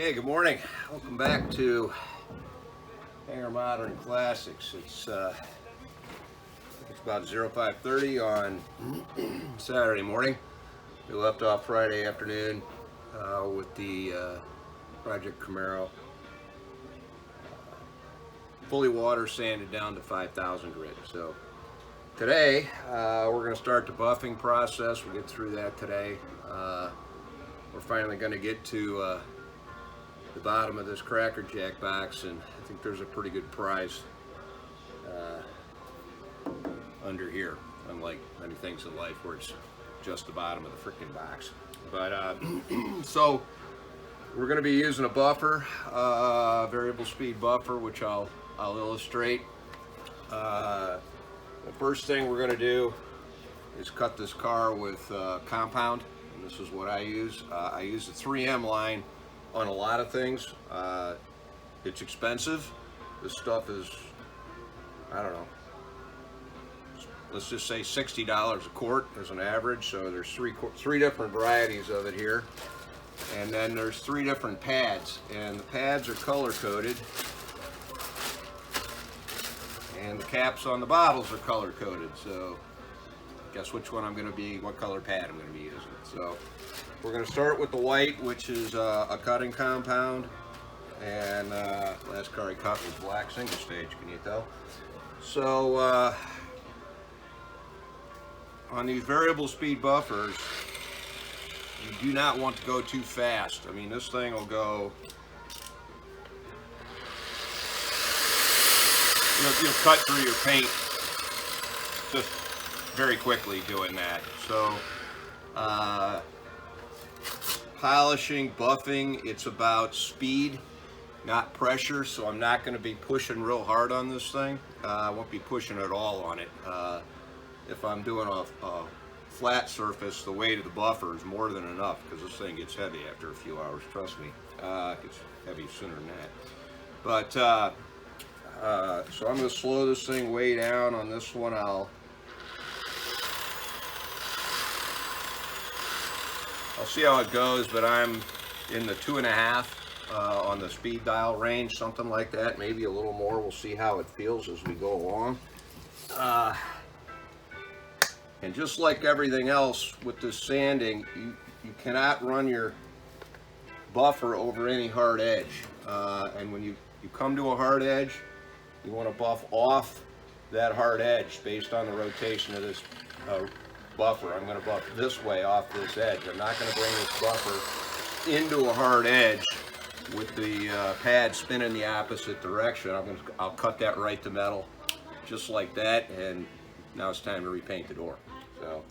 Okay, good morning. Welcome back to Hangar Modern Classics. It's about 05:30 on Saturday morning. We left off Friday afternoon with the Project Camaro. Fully water sanded down to 5,000 grit. So today we're going to start the buffing process. We'll get through that today. We're finally going to get to the bottom of this Cracker Jack box, and I think there's a pretty good prize under here, unlike many things in life where it's just the bottom of the freaking box. But so we're going to be using a buffer, variable speed buffer, which I'll illustrate. The first thing we're going to do is cut this car with compound, and this is what I use. I use the 3M line on a lot of things. It's expensive. This stuff is, I don't know, let's just say $60 a quart as an average. So there's three different varieties of it here, and then there's 3 different pads, and the pads are color coded, and the caps on the bottles are color coded. So guess which one what color pad I'm going to be using. So we're going to start with the white, which is a cutting compound, and last car I cut was black single stage, can you tell? So on these variable speed buffers, you do not want to go too fast. I mean, this thing will go, you'll cut through your paint just very quickly doing that. So polishing, buffing, it's about speed, not pressure. So I'm not going to be pushing real hard on this thing. I won't be pushing at all on it. If I'm doing a flat surface, the weight of the buffer is more than enough, because this thing gets heavy after a few hours, trust me. It gets heavy sooner than that. But so I'm going to slow this thing way down on this one. I'll see how it goes, but I'm in the 2.5 on the speed dial range, something like that, maybe a little more. We'll see how it feels as we go along. And just like everything else with this sanding, you cannot run your buffer over any hard edge. And when you come to a hard edge, you want to buff off that hard edge based on the rotation of this buffer. I'm going to buff this way off this edge. I'm not going to bring this buffer into a hard edge with the pad spinning the opposite direction. I'll cut that right to metal, just like that, and now it's time to repaint the door. So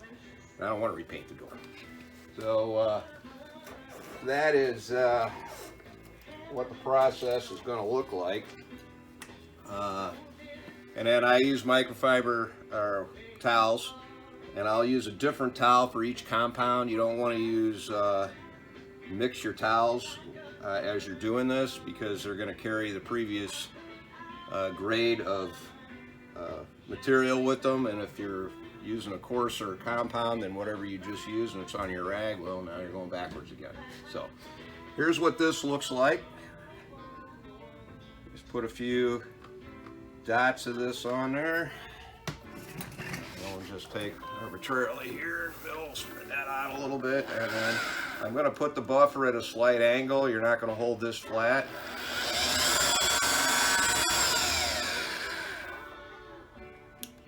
I don't want to repaint the door. So that is what the process is going to look like. And then I use microfiber towels, and I'll use a different towel for each compound. You don't want to use mix your towels as you're doing this, because they're going to carry the previous grade of material with them. And if you're using a coarser compound than whatever you just used and it's on your rag, well, now you're going backwards again. So here's what this looks like. Just put a few dots of this on there. We'll just take arbitrarily here, middle, spread that out a little bit, and then I'm going to put the buffer at a slight angle. You're not going to hold this flat.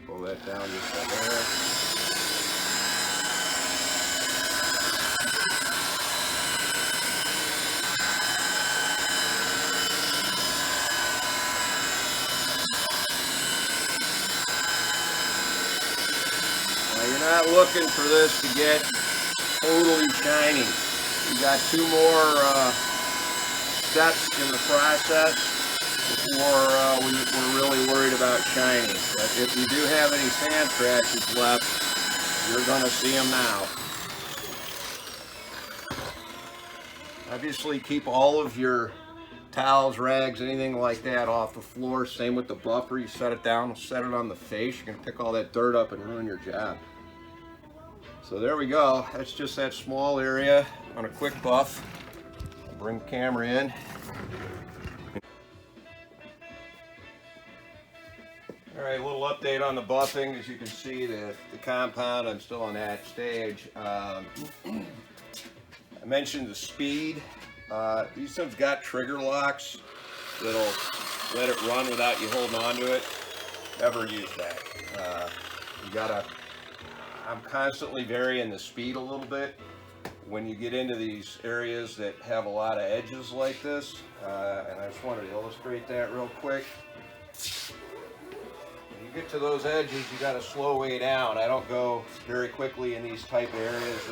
Pull that down just like there. Not looking for this to get totally shiny. We got 2 more steps in the process before we're really worried about shiny. But if you do have any sand scratches left, you're going to see them now. Obviously, keep all of your towels, rags, anything like that off the floor. Same with the buffer. You set it down, set it on the face. You're going to pick all that dirt up and ruin your job. So there we go. That's just that small area on a quick buff. I'll bring the camera in. All right, a little update on the buffing. As you can see, the compound, I'm still on that stage. I mentioned the speed. These things got trigger locks that'll let it run without you holding on to it. Never use that. You gotta, I'm constantly varying the speed a little bit. When you get into these areas that have a lot of edges like this, and I just wanted to illustrate that real quick. When you get to those edges, you gotta slow way down. I don't go very quickly in these type of areas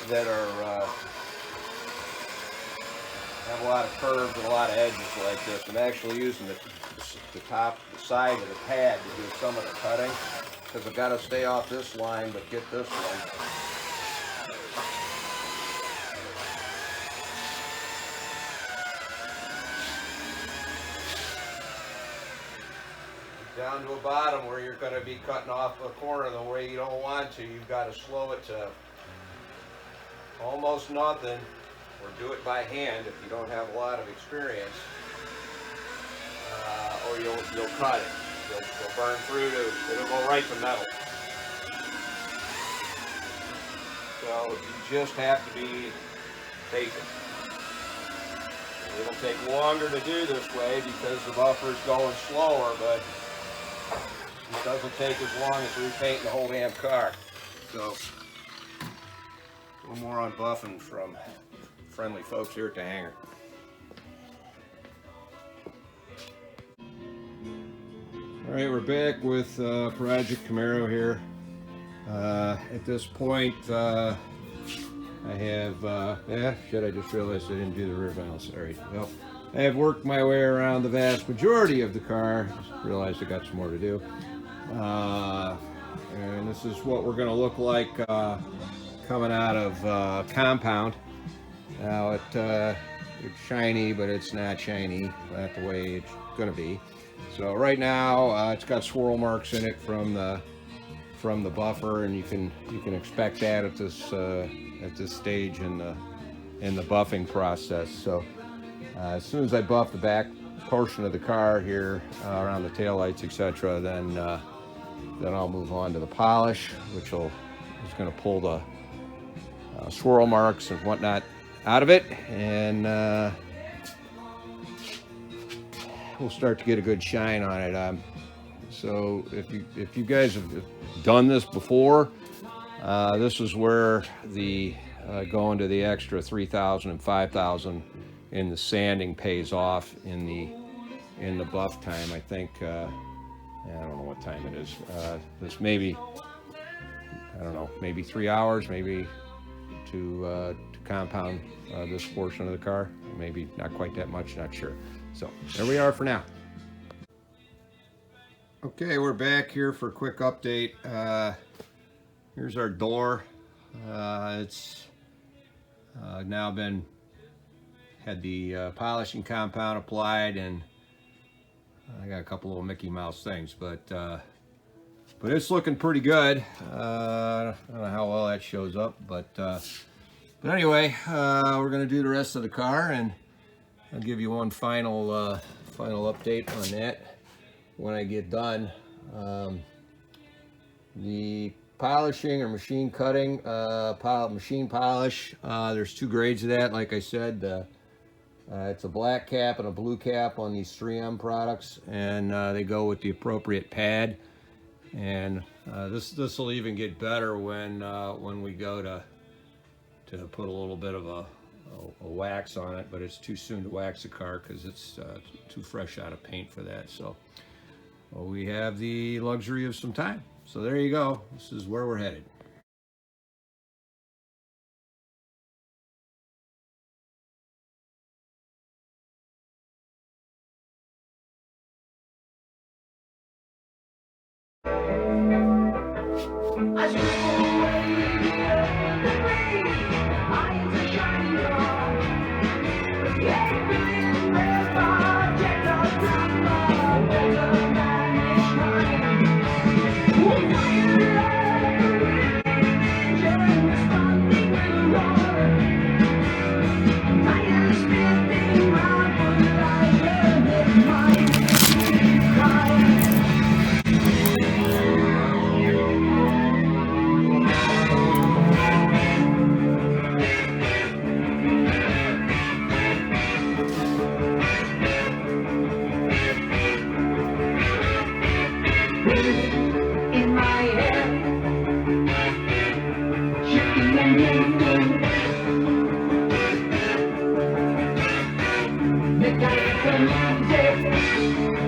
that are have a lot of curves and a lot of edges like this. I'm actually using the side of the pad to do some of the cutting, because I've got to stay off this line but get this one. Down to a bottom where you're going to be cutting off a corner the way you don't want to. You've got to slow it to almost nothing, or do it by hand if you don't have a lot of experience, or you'll cut it. You'll burn through it'll go right to metal. So you just have to be patient. It'll take longer to do this way because the buffer's going slower, but it doesn't take as long as repainting the whole damn car. So, a little more on buffing from friendly folks here at the hangar. All right, we're back with Project Camaro here. At this point, I have, shit, I just realized I didn't do the rear valve, sorry. Well, I have worked my way around the vast majority of the car. Just realized I got some more to do. And this is what we're gonna look like coming out of compound. Now it's shiny, but it's not shiny, not the way it's gonna be. So right now it's got swirl marks in it from the buffer, and you can expect that at this stage in the buffing process. So as soon as I buff the back portion of the car here around the taillights, etc., then I'll move on to the polish, which is going to pull the swirl marks and whatnot out of it, and we'll start to get a good shine on it. So if you guys have done this before, this is where the going to the extra 3,000 and 5,000 in the sanding pays off in the buff time. I think I don't know what time it is. This maybe, I don't know, maybe 3 hours, maybe to compound this portion of the car. Maybe not quite that much, not sure. So there we are for now. Okay, we're back here for a quick update. Here's our door. It's now had the polishing compound applied, and I got a couple little Mickey Mouse things, but it's looking pretty good. I don't know how well that shows up, but anyway, we're gonna do the rest of the car, and I'll give you one final update on that when I get done. The polishing or machine cutting, machine polish, there's two grades of that. Like I said, it's a black cap and a blue cap on these 3M products, and they go with the appropriate pad. And this will even get better when we go to put a little bit of a wax on it, but it's too soon to wax the car because it's too fresh out of paint for that. So we have the luxury of some time. So there you go. This is where we're headed. in my head, shifting and moving. Mechanical music.